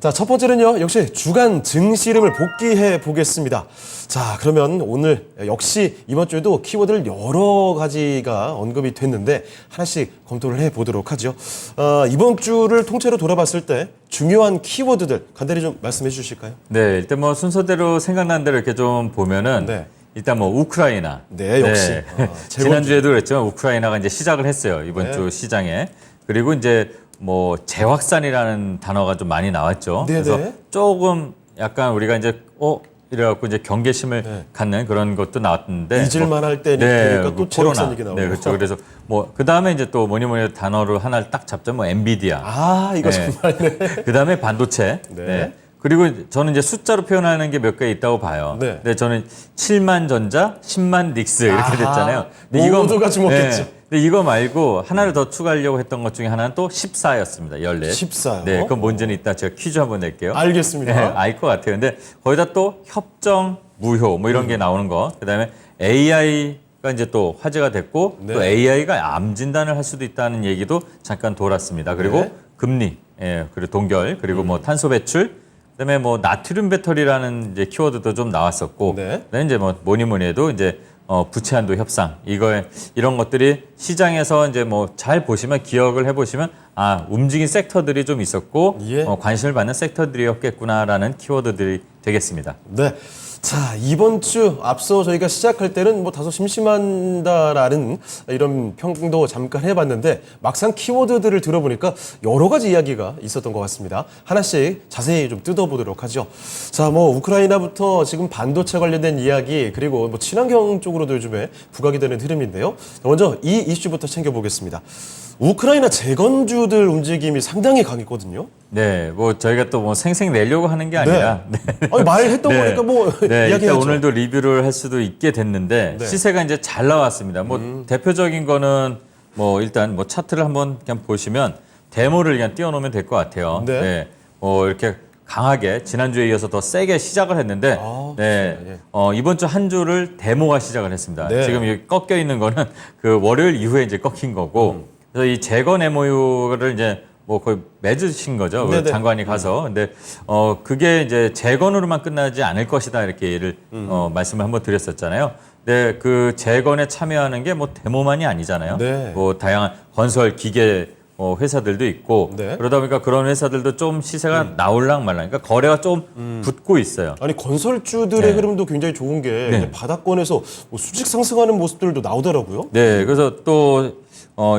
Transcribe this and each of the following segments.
자, 첫 번째는요, 역시 주간 증시 이름을 복귀해 보겠습니다. 자, 그러면 오늘 역시 이번 주에도 키워드를 여러 가지가 언급이 됐는데 하나씩 검토를 해 보도록 하죠. 이번 주를 통째로 돌아봤을 때 중요한 키워드들 간단히 좀 말씀해 주실까요? 네, 일단 뭐 순서대로 생각난 대로 이렇게 좀 보면은 네. 일단 뭐 우크라이나. 네, 역시. 지난주에도 그랬지만 우크라이나가 이제 시작을 했어요. 이번 네. 주 시장에. 그리고 이제 뭐 재확산이라는 단어가 좀 많이 나왔죠. 네네. 그래서 조금 약간 우리가 이제 이래갖고 이제 경계심을 네. 갖는 그런 것도 나왔는데 잊을만 할 때니까 네, 또 그 재확산 얘기 나오고. 네, 그렇죠. 그래서 뭐 그 다음에 이제 또 뭐니 뭐니 해도 단어를 하나를 딱 잡자면 뭐 엔비디아. 아, 이거 네. 정말 네. 그 다음에 반도체. 네. 네. 그리고 저는 이제 숫자로 표현하는 게 몇 개 있다고 봐요. 네. 근데 저는 7만 전자, 10만 닉스 이렇게 아하, 됐잖아요. 모두가 주목했죠. 근데 이거 말고 하나를 더 추가하려고 했던 것 중에 하나는 또 14였습니다. 14. 14요? 네, 그건 뭔지는 이따 제가 퀴즈 한번 낼게요. 알겠습니다. 네, 알 것 같아요. 근데 거기다 또 협정, 무효 뭐 이런 게 나오는 거. 그다음에 AI가 이제 또 화제가 됐고 네. 또 AI가 암 진단을 할 수도 있다는 얘기도 잠깐 돌았습니다. 그리고 네. 금리, 그리고 동결, 그리고 뭐 탄소 배출, 그다음에 뭐 나트륨 배터리라는 이제 키워드도 좀 나왔었고, 네. 그다음에 이제 뭐 뭐니 뭐니 해도 이제 부채 한도 협상 이런 것들이 시장에서 이제 뭐 잘 보시면 기억을 해보시면 움직인 섹터들이 좀 있었고 예. 관심을 받는 섹터들이었겠구나라는 키워드들이 되겠습니다. 네. 자, 이번 주 앞서 저희가 시작할 때는 뭐 다소 심심한다라는 이런 평도 잠깐 해봤는데 막상 키워드들을 들어보니까 여러 가지 이야기가 있었던 것 같습니다. 하나씩 자세히 좀 뜯어보도록 하죠. 자, 뭐 우크라이나부터 지금 반도체 관련된 이야기 그리고 뭐 친환경 쪽으로도 요즘에 부각이 되는 흐름인데요. 먼저 이 이슈부터 챙겨보겠습니다. 우크라이나 재건주들 움직임이 상당히 강했거든요. 네, 뭐 저희가 또 뭐 생생 내려고 하는 게 아니라 아니, 말했던 네. 거니까 뭐 네, 이야기하죠. 일단 오늘도 리뷰를 할 수도 있게 됐는데 네. 시세가 이제 잘 나왔습니다. 뭐 대표적인 거는 뭐 일단 뭐 차트를 한번 그냥 보시면 데모를 그냥 띄워놓으면 될 것 같아요. 네. 뭐 이렇게 강하게 지난주에 이어서 더 세게 시작을 했는데 예. 이번 주 한 주를 데모가 시작을 했습니다. 네. 지금 여기 꺾여 있는 거는 그 월요일 이후에 이제 꺾인 거고 그래서 이 재건 MOU를 이제 뭐 거의 맺으신 거죠. 그 네네. 장관이 가서. 근데 그게 이제 재건으로만 끝나지 않을 것이다 이렇게 말씀을 한번 드렸었잖아요. 근데 그 재건에 참여하는 게 뭐 데모만이 아니잖아요. 네. 뭐 다양한 건설 기계 회사들도 있고 네. 그러다 보니까 그런 회사들도 좀 시세가 나올랑 말랑. 그러니까 거래가 좀 붙고 있어요. 아니 건설주들의 네. 흐름도 굉장히 좋은 게 이제 바닥권에서 뭐 수직 상승하는 모습들도 나오더라고요. 네, 그래서 또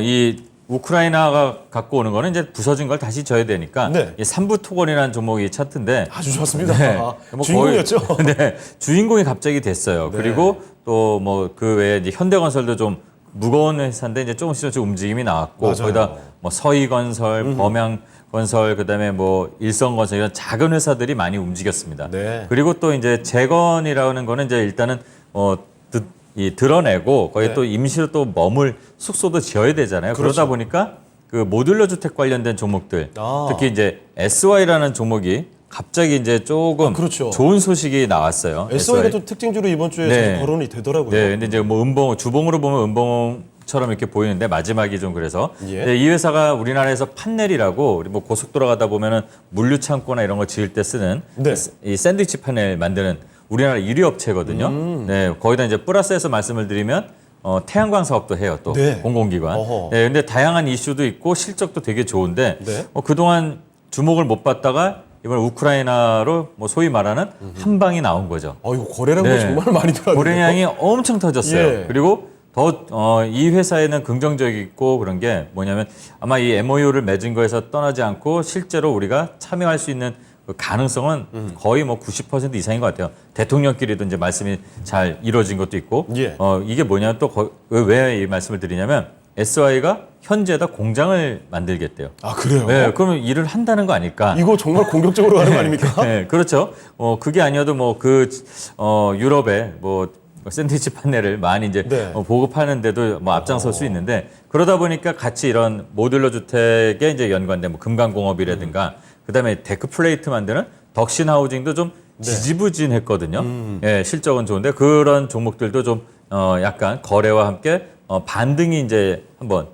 이 우크라이나가 갖고 오는 거는 이제 부서진 걸 다시 져야 되니까 네. 이 삼부토건이라는 종목이 차트인데 아주 좋았습니다. 네. 뭐 주인공이었죠. 네, 주인공이 갑자기 됐어요. 네. 그리고 또 뭐 그 외에 이제 현대건설도 좀 무거운 회사인데 이제 조금씩 움직임이 나왔고 맞아요. 거기다 뭐 서희건설, 범양건설, 그다음에 뭐 일성건설 이런 작은 회사들이 많이 움직였습니다. 네. 그리고 또 이제 재건이라는 거는 이제 일단은 드러내고 거기에 네. 또 임시로 또 머물 숙소도 지어야 되잖아요. 그렇죠. 그러다 보니까 그 모듈러 주택 관련된 종목들, 아. 특히 이제 SY라는 종목이 갑자기 이제 조금 그렇죠. 좋은 소식이 나왔어요. SY가 또 특징주로 이번 주에 네. 거론이 되더라고요. 네, 근데 이제 뭐 주봉으로 보면 은봉처럼 이렇게 보이는데 마지막이 좀 그래서 예. 네, 이 회사가 우리나라에서 판넬이라고 우리 뭐 고속도로 가다 보면은 물류 창고나 이런 거 지을 때 쓰는 네. 이 샌드위치 판넬 만드는 우리나라 1위 업체거든요. 네, 거기다 이제 플러스해서 말씀을 드리면 태양광 사업도 해요. 또 네. 공공기관. 어허. 네, 근데 다양한 이슈도 있고 실적도 되게 좋은데 네. 그동안 주목을 못 받다가 이번 우크라이나로 뭐 소위 말하는 한 방이 나온 거죠. 이거 거래량도 네. 정말 많이 들어가요. 거래량이 엄청 터졌어요. 예. 그리고 더 이 회사에는 긍정적이고 그런 게 뭐냐면 아마 이 MOU를 맺은 거에서 떠나지 않고 실제로 우리가 참여할 수 있는 그 가능성은 거의 뭐 90% 이상인 것 같아요. 대통령끼리도 이제 말씀이 잘 이루어진 것도 있고 예. 이게 뭐냐면 또 왜 이 말씀을 드리냐면 SY가 현지에다 공장을 만들겠대요. 아, 그래요? 네, 그러면 일을 한다는 거 아닐까? 이거 정말 공격적으로 가는 거 아닙니까? 네, 그렇죠. 그게 아니어도 뭐 유럽에 뭐 샌드위치 판넬을 많이 이제 네. 보급하는데도 뭐 앞장설 수 있는데 그러다 보니까 같이 이런 모듈러 주택에 이제 연관된 뭐 금강공업이라든가 그다음에 데크 플레이트 만드는 덕신 하우징도 좀 지지부진했거든요. 예, 실적은 좋은데 그런 종목들도 좀 약간 거래와 함께 반등이 이제 한번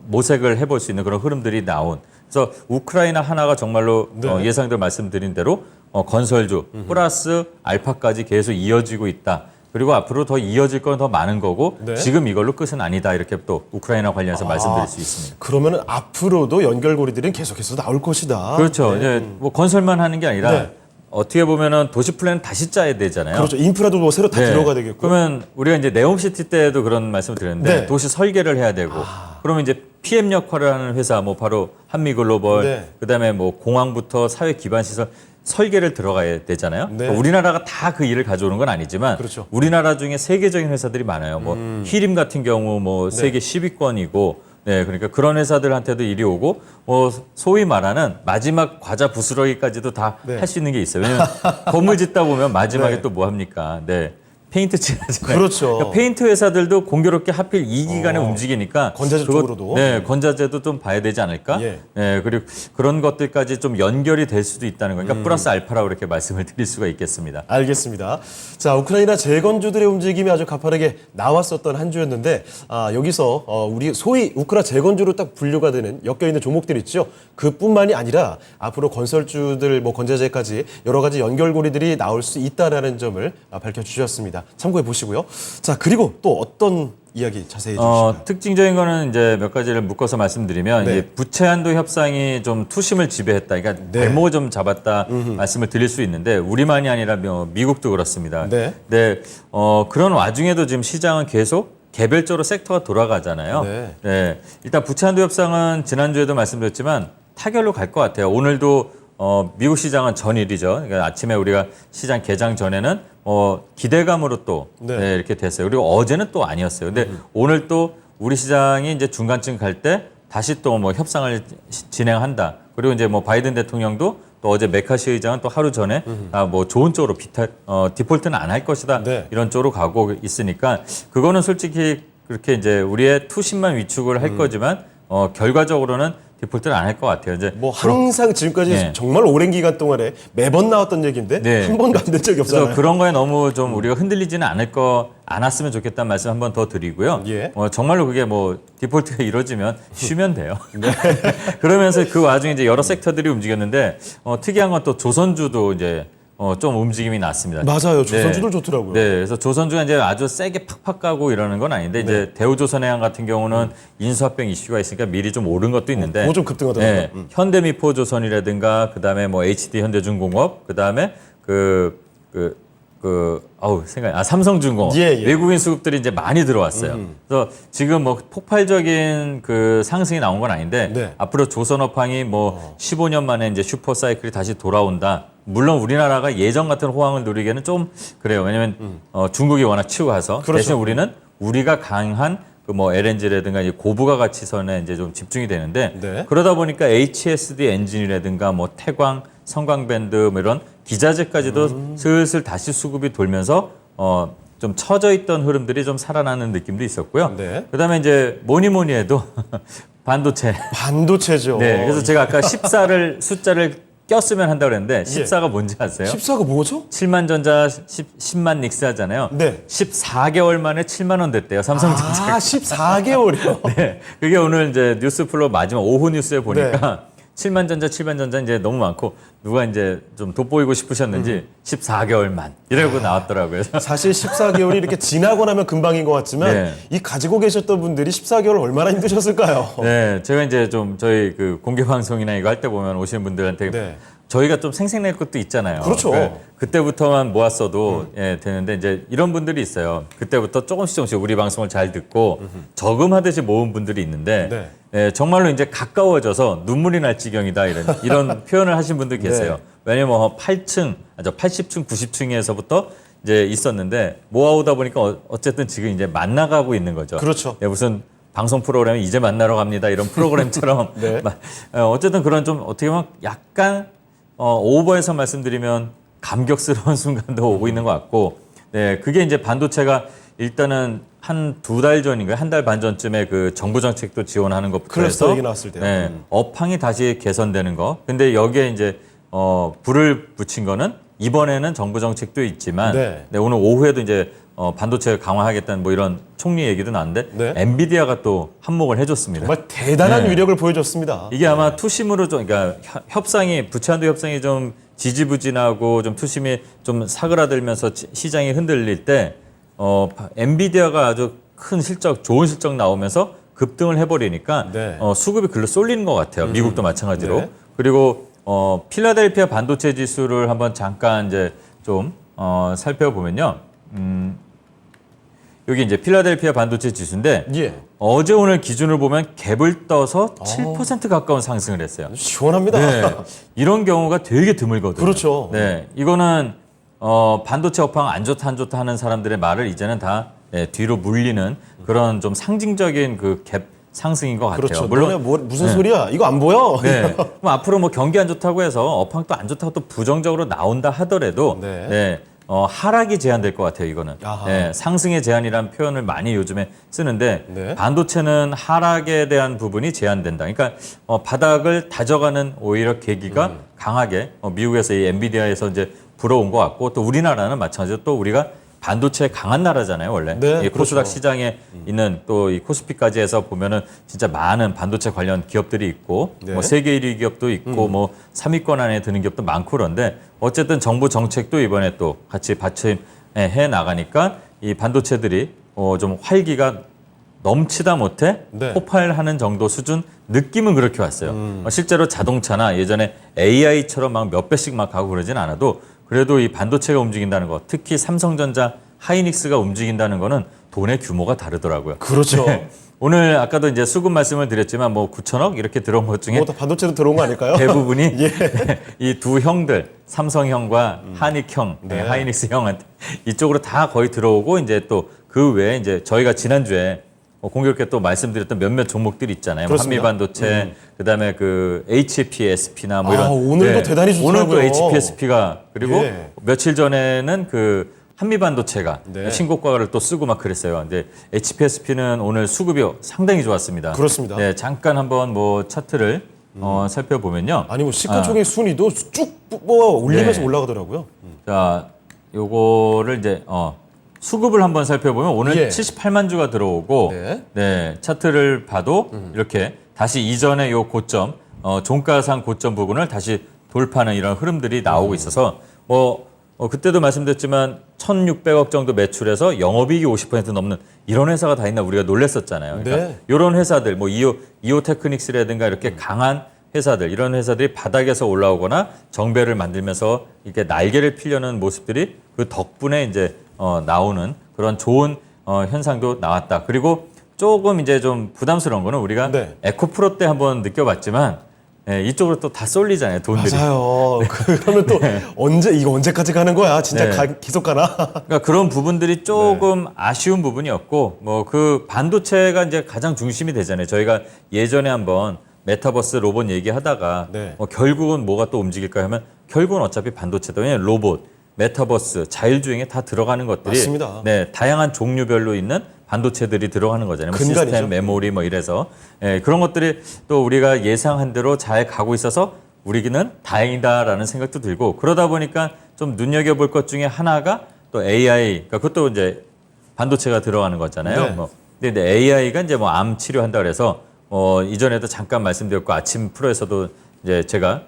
모색을 해볼 수 있는 그런 흐름들이 나온 그래서 우크라이나 하나가 정말로 네. 예상대로 말씀드린 대로 건설주 플러스 알파까지 계속 이어지고 있다. 그리고 앞으로 더 이어질 건 더 많은 거고 네. 지금 이걸로 끝은 아니다. 이렇게 또 우크라이나 관련해서 말씀드릴 수 있습니다. 그러면은 앞으로도 연결고리들은 계속해서 나올 것이다. 그렇죠. 이제 뭐 건설만 하는 게 아니라 네. 어떻게 보면은 도시 플랜 다시 짜야 되잖아요. 그렇죠. 인프라도 뭐 새로 다 네. 들어가 되겠고. 그러면 우리가 이제 네옴시티 때도 그런 말씀을 드렸는데 네. 도시 설계를 해야 되고 그러면 이제 PM 역할을 하는 회사 뭐 바로 한미글로벌 네. 그다음에 뭐 공항부터 사회 기반 시설 설계를 들어가야 되잖아요. 네. 그러니까 우리나라가 다 그 일을 가져오는 건 아니지만 그렇죠. 우리나라 중에 세계적인 회사들이 많아요. 뭐 히림 같은 경우 뭐 네. 세계 10위권이고 네, 그러니까 그런 회사들한테도 일이 오고 뭐 소위 말하는 마지막 과자 부스러기까지도 다 할 수 네. 있는 게 있어요. 왜냐면 건물 짓다 보면 마지막에 네. 또 뭐 합니까? 네. 페인트 칠하잖아요. 그렇죠. 그러니까 페인트 회사들도 공교롭게 하필 이 기간에 움직이니까 건자재 쪽으로도. 네, 건자재도 좀 봐야 되지 않을까? 예. 네, 그리고 그런 것들까지 좀 연결이 될 수도 있다는 거니까 플러스 알파라고 이렇게 말씀을 드릴 수가 있겠습니다. 알겠습니다. 자, 우크라이나 재건주들의 움직임이 아주 가파르게 나왔었던 한 주였는데 여기서 우리 소위 우크라 재건주로 딱 분류가 되는 엮여있는 종목들 있죠. 그뿐만이 아니라 앞으로 건설주들, 뭐 건자재까지 여러 가지 연결고리들이 나올 수 있다라는 점을 밝혀주셨습니다. 참고해 보시고요. 자, 그리고 또 어떤 이야기 자세히 해주실까요? 특징적인 거는 이제 몇 가지를 묶어서 말씀드리면 네. 이제 부채 한도 협상이 좀 투심을 지배했다. 그러니까 네. 발목을 좀 잡았다 말씀을 드릴 수 있는데 우리만이 아니라 미국도 그렇습니다. 네. 근데 그런 와중에도 지금 시장은 계속 개별적으로 섹터가 돌아가잖아요. 네. 일단 부채 한도 협상은 지난주에도 말씀드렸지만 타결로 갈 것 같아요. 오늘도 미국 시장은 전일이죠. 그러니까 아침에 우리가 시장 개장 전에는 기대감으로 또 네. 이렇게 됐어요. 그리고 어제는 또 아니었어요. 근데 오늘 또 우리 시장이 이제 중간쯤 갈 때 다시 또 뭐 협상을 진행한다. 그리고 이제 뭐 바이든 대통령도 또 어제 메카시 의장은 또 하루 전에 뭐 좋은 쪽으로 디폴트는 안 할 것이다. 네. 이런 쪽으로 가고 있으니까 그거는 솔직히 그렇게 이제 우리의 투심만 위축을 할 거지만 결과적으로는 디폴트는 안 할 것 같아요. 이제 뭐 항상 지금까지 네. 정말 오랜 기간 동안에 매번 나왔던 얘기인데 네. 한 번도 안 된 적이 없잖아요. 그래서 그런 거에 너무 좀 우리가 흔들리지는 않았으면 좋겠다는 말씀 한 번 더 드리고요. 예. 정말로 그게 뭐 디폴트가 이루어지면 쉬면 돼요. 네. 그러면서 그 와중에 이제 여러 섹터들이 움직였는데 특이한 건 또 조선주도 이제 좀 움직임이 났습니다. 맞아요. 조선주들 좋더라고요. 네, 그래서 조선주가 이제 아주 세게 팍팍 가고 이러는 건 아닌데 이제 대우조선해양 같은 경우는 인수합병 이슈가 있으니까 미리 좀 오른 것도 있는데 그거 좀 급등하더라고요. 네, 현대미포조선이라든가 그다음에 뭐 HD 현대중공업 그다음에 삼성중공업 예, 예. 외국인 수급들이 이제 많이 들어왔어요. 그래서 지금 뭐 폭발적인 그 상승이 나온 건 아닌데 네. 앞으로 조선업황이 뭐 15년 만에 이제 슈퍼 사이클이 다시 돌아온다. 물론 우리나라가 예전 같은 호황을 누리기에는 좀 그래요. 왜냐면 중국이 워낙 치고 가서 그렇죠. 대신 우리는 우리가 강한 그 뭐 LNG라든가 고부가 가치선에 이제 좀 집중이 되는데 네. 그러다 보니까 HSD 엔진이라든가 뭐 태광, 성광밴드 뭐 이런 기자재까지도 슬슬 다시 수급이 돌면서 좀 처져 있던 흐름들이 좀 살아나는 느낌도 있었고요. 네. 그다음에 이제 뭐니 해도 반도체. 반도체죠. 네. 그래서 제가 아까 14를 숫자를 꼈으면 한다고 그랬는데 14가 뭔지 아세요? 14가 뭐죠? 7만 전자 10만 닉스 하잖아요. 네. 14개월 만에 7만 원 됐대요. 삼성전자. 14개월이요? 네. 그게 오늘 이제 뉴스플로 마지막 오후 뉴스에 보니까 7만 전자 이제 너무 많고 누가 이제 좀 돋보이고 싶으셨는지 14개월만 이러고 나왔더라고요. 사실 14개월이 이렇게 지나고 나면 금방인 것 같지만 네. 이 가지고 계셨던 분들이 14개월 얼마나 힘드셨을까요? 네, 제가 이제 좀 저희 그 공개 방송이나 이거 할 때 보면 오시는 분들한테 네. 저희가 좀 생색낼 것도 있잖아요. 그렇죠. 그때부터만 모았어도 되는데 이제 이런 분들이 있어요. 그때부터 조금씩 우리 방송을 잘 듣고 저금하듯이 모은 분들이 있는데 정말로 이제 가까워져서 눈물이 날 지경이다 이런 표현을 하신 분들 계세요. 네. 왜냐면 80층, 90층에서부터 이제 있었는데 모아오다 보니까 어쨌든 지금 이제 만나가고 있는 거죠. 그렇죠. 무슨 방송 프로그램이 이제 만나러 갑니다 이런 프로그램처럼 네. 어쨌든 그런 좀 어떻게 보면 약간 오버해서 말씀드리면 감격스러운 순간도 오고 있는 것 같고 네 그게 이제 반도체가 일단은 한 2달 전인가요? 한 달 반 전쯤에 그 정부 정책도 지원하는 것부터 클러스터 해서 얘기 나왔을 때요. 네, 업황이 다시 개선되는 거. 근데 여기에 이제 불을 붙인 거는 이번에는 정부 정책도 있지만 네. 네, 오늘 오후에도 이제 반도체 강화하겠다는 뭐 이런 총리 얘기도 나왔는데 네. 엔비디아가 또 한몫을 해줬습니다. 정말 대단한 네. 위력을 보여줬습니다. 이게 아마 투심으로 좀 그러니까 협상이 부채한도 협상이 좀 지지부진하고 좀 투심이 좀 사그라들면서 시장이 흔들릴 때 엔비디아가 아주 큰 실적, 좋은 실적 나오면서 급등을 해버리니까 네. 수급이 글로 쏠리는 것 같아요. 미국도 마찬가지로. 네. 그리고 필라델피아 반도체 지수를 한번 잠깐 이제 좀 살펴보면요. 여기 이제 필라델피아 반도체 지수인데 예. 어제 오늘 기준을 보면 갭을 떠서 7% 가까운 상승을 했어요. 시원합니다. 네. 이런 경우가 되게 드물거든요. 그렇죠. 네. 이거는 반도체 업황 안 좋다 하는 사람들의 말을 이제는 다 뒤로 물리는 그런 좀 상징적인 그 갭 상승인 것 같아요. 그렇죠. 물론 너네 무슨 소리야? 이거 안 보여? 네. 그럼 앞으로 뭐 경기 안 좋다고 해서 업황 또 안 좋다고 또 부정적으로 나온다 하더라도 네. 하락이 제한될 것 같아요. 이거는 아하. 상승의 제한이라는 표현을 많이 요즘에 쓰는데 네. 반도체는 하락에 대한 부분이 제한된다. 그러니까 바닥을 다져가는 오히려 계기가 강하게 미국에서 이 엔비디아에서 이제 불어온 것 같고 또 우리나라는 마찬가지로 또 우리가 반도체 강한 나라잖아요, 원래. 네, 이 코스닥 그렇죠. 시장에 있는 또 이 코스피까지 해서 보면은 진짜 많은 반도체 관련 기업들이 있고 네. 뭐 세계 1위 기업도 있고 뭐 3위권 안에 드는 기업도 많고 그런데 어쨌든 정부 정책도 이번에 또 같이 받침해 나가니까 이 반도체들이 좀 활기가 넘치다 못해 네. 폭발하는 정도 수준 느낌은 그렇게 왔어요. 실제로 자동차나 예전에 AI처럼 막 몇 배씩 막 가고 그러진 않아도 그래도 이 반도체가 움직인다는 거, 특히 삼성전자, 하이닉스가 움직인다는 거는 돈의 규모가 다르더라고요. 그렇죠. 네. 오늘 아까도 이제 수급 말씀을 드렸지만 뭐 9천억 이렇게 들어온 것 중에 뭐 다 반도체도 들어온 거 아닐까요? 대부분이 예. 이 두 형들 삼성형과 한익형, 네. 하이닉스 형한테 이쪽으로 다 거의 들어오고 이제 또 그 외에 이제 저희가 지난주에 공교롭게 또 말씀드렸던 몇몇 종목들이 있잖아요. 그렇습니다. 한미반도체, 그다음에 그 HPSP나 뭐 이런. 오늘도 대단히 좋더라고요. 오늘 또 HPSP가 그리고 예. 며칠 전에는 그 한미반도체가 네. 신고가를 또 쓰고 막 그랬어요. 근데 HPSP는 오늘 수급이 상당히 좋았습니다. 그렇습니다. 네, 잠깐 한번 뭐 차트를 살펴보면요. 아니 뭐 시가총액 순위도 쭉 뽑아 올리면서 네. 올라가더라고요. 자, 요거를 이제 수급을 한번 살펴보면 오늘 예. 78만 주가 들어오고 네. 차트를 봐도 이렇게 다시 이전의 요 고점 종가상 고점 부분을 다시 돌파하는 이런 흐름들이 나오고 있어서 그때도 말씀드렸지만 1,600억 정도 매출해서 영업이익이 50% 넘는 이런 회사가 다 있나 우리가 놀랬었잖아요. 그러니까 네. 이런 회사들 뭐 이오 테크닉스라든가 이렇게 강한 회사들 이런 회사들이 바닥에서 올라오거나 정배를 만들면서 이렇게 날개를 피려는 모습들이 그 덕분에 이제 나오는 그런 좋은 현상도 나왔다. 그리고 조금 이제 좀 부담스러운 거는 우리가 네. 에코프로 때 한번 느껴봤지만 이쪽으로 또 다 쏠리잖아요, 돈들이. 맞아요. 그러면 또 이거 언제까지 가는 거야? 진짜 네. 계속 가나? 그러니까 그런 부분들이 조금 아쉬운 부분이었고 뭐 그 반도체가 이제 가장 중심이 되잖아요. 저희가 예전에 한번 메타버스 로봇 얘기하다가 네. 결국은 뭐가 또 움직일까 하면 결국은 어차피 반도체다. 왜냐면 로봇, 메타버스, 자율주행에 다 들어가는 것들이 맞습니다. 네, 다양한 종류별로 있는 반도체들이 들어가는 거잖아요. 뭐 근간이죠. 시스템, 메모리 뭐 이래서 그런 것들이 또 우리가 예상한 대로 잘 가고 있어서 우리는 다행이다라는 생각도 들고 그러다 보니까 좀 눈여겨볼 것 중에 하나가 또 AI, 그러니까 그것도 이제 반도체가 들어가는 거잖아요. 네. 근데 AI가 이제 뭐 암 치료한다 그래서 이전에도 잠깐 말씀드렸고 아침 프로에서도 이제 제가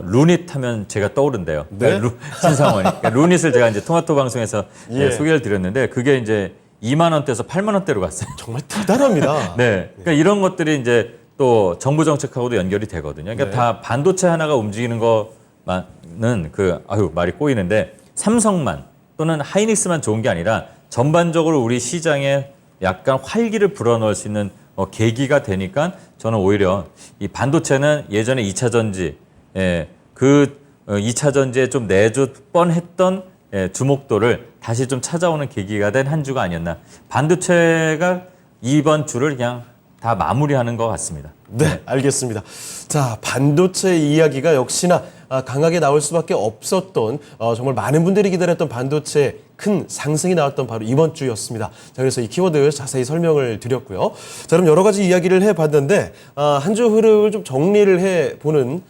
루닛 하면 제가 떠오른대요. 네? 그러니까 신상원이. 그러니까 루닛을 제가 이제 토마토 방송에서 예. 소개를 드렸는데 그게 이제 2만 원대에서 8만 원대로 갔어요. 정말 대단합니다. 네. 그러니까 이런 것들이 이제 또 정부 정책하고도 연결이 되거든요. 그러니까 네. 다 반도체 하나가 움직이는 것만은 말이 꼬이는데 삼성만 또는 하이닉스만 좋은 게 아니라 전반적으로 우리 시장에 약간 활기를 불어넣을 수 있는 계기가 되니까 저는 오히려 이 반도체는 예전에 2차 전지, 그 2차 전지에 좀 내줄 뻔했던 주목도를 다시 좀 찾아오는 계기가 된 한 주가 아니었나. 반도체가 이번 주를 그냥 다 마무리하는 것 같습니다. 네, 알겠습니다. 자, 반도체 이야기가 역시나 강하게 나올 수밖에 없었던 정말 많은 분들이 기다렸던 반도체 큰 상승이 나왔던 바로 이번 주였습니다. 자, 그래서 이 키워드 자세히 설명을 드렸고요. 자, 그럼 여러 가지 이야기를 해봤는데 한 주 흐름을 좀 정리를 해보는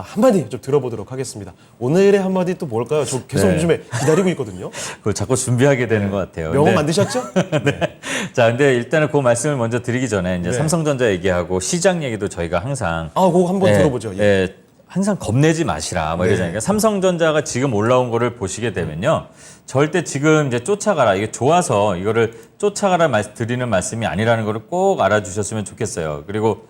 한마디 좀 들어보도록 하겠습니다. 오늘의 한마디 또 뭘까요? 저 계속 네. 요즘에 기다리고 있거든요. 그걸 자꾸 준비하게 되는 것 같아요. 명언 근데- 만드셨죠? 네. 자, 근데 일단은 그 말씀을 먼저 드리기 전에 이제 네. 삼성전자 얘기하고 시장 얘기도 저희가 항상 그거 한번 들어보죠. 예. 예, 항상 겁내지 마시라 뭐 이러잖아요. 그러니까 삼성전자가 지금 올라온 거를 보시게 되면요. 절대 지금 이제 쫓아가라. 이게 좋아서 이거를 쫓아가라 드리는 말씀이 아니라는 거를 꼭 알아주셨으면 좋겠어요. 그리고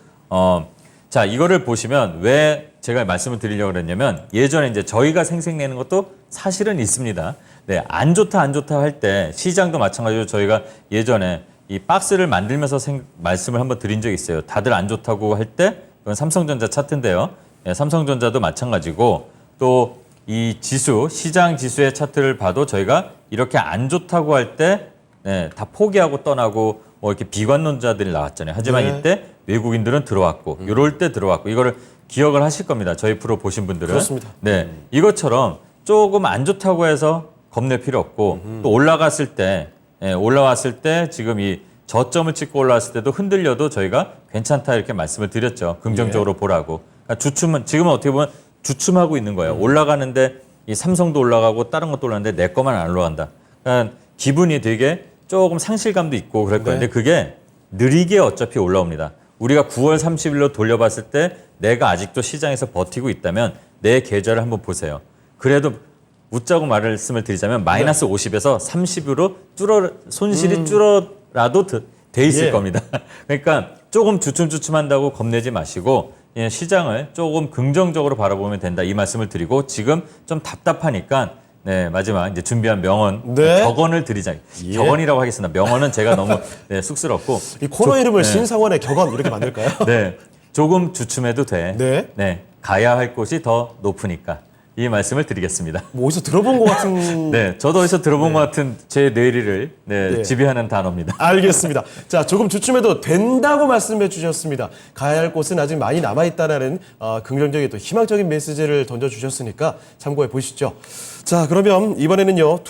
자, 이거를 보시면 왜 제가 말씀을 드리려고 그랬냐면 예전에 이제 저희가 생색내는 것도 사실은 있습니다. 네, 안 좋다 할 때 시장도 마찬가지로 저희가 예전에 이 박스를 만들면서 말씀을 한번 드린 적이 있어요. 다들 안 좋다고 할 때 그건 삼성전자 차트인데요. 네, 삼성전자도 마찬가지고 또 이 지수, 시장 지수의 차트를 봐도 저희가 이렇게 안 좋다고 할 때 다 포기하고 떠나고 뭐 이렇게 비관론자들이 나왔잖아요. 하지만 네. 이때 외국인들은 들어왔고 이럴 때 들어왔고 이거를 기억을 하실 겁니다. 저희 프로 보신 분들은. 그렇습니다. 네, 이것처럼 조금 안 좋다고 해서 겁낼 필요 없고 또 올라갔을 때 올라왔을 때 지금 이 저점을 찍고 올라왔을 때도 흔들려도 저희가 괜찮다 이렇게 말씀을 드렸죠. 긍정적으로 보라고. 그러니까 주춤은 지금은 어떻게 보면 주춤하고 있는 거예요. 올라가는데 이 삼성도 올라가고 다른 것도 올라가는데 내 것만 안 올라간다. 그러니까 기분이 되게 조금 상실감도 있고 그럴 거예요. 근데 그게 느리게 어차피 올라옵니다. 우리가 9월 30일로 돌려봤을 때 내가 아직도 시장에서 버티고 있다면 내 계좌를 한번 보세요. 그래도 웃자고 말씀을 드리자면 마이너스 50에서 30으로 손실이 줄어라도 돼 있을 예. 겁니다. 그러니까 조금 주춤주춤한다고 겁내지 마시고 예, 시장을 조금 긍정적으로 바라보면 된다 이 말씀을 드리고 지금 좀 답답하니까 네, 마지막 이제 준비한 명언 네. 격언을 드리자. 예. 격언이라고 하겠습니다. 명언은 제가 너무 네, 쑥스럽고 이 코너 이름을 신상원의 격언 이렇게 만들까요? 네, 조금 주춤해도 돼. 네. 가야 할 곳이 더 높으니까 이 말씀을 드리겠습니다. 뭐 어디서 들어본 것 같은. 네, 저도 어디서 들어본 것 같은 제 뇌리를 네. 지배하는 단어입니다. 알겠습니다. 자, 조금 주춤해도 된다고 말씀해 주셨습니다. 가야 할 곳은 아직 많이 남아있다라는 긍정적인 또 희망적인 메시지를 던져주셨으니까 참고해 보시죠. 자, 그러면 이번에는요.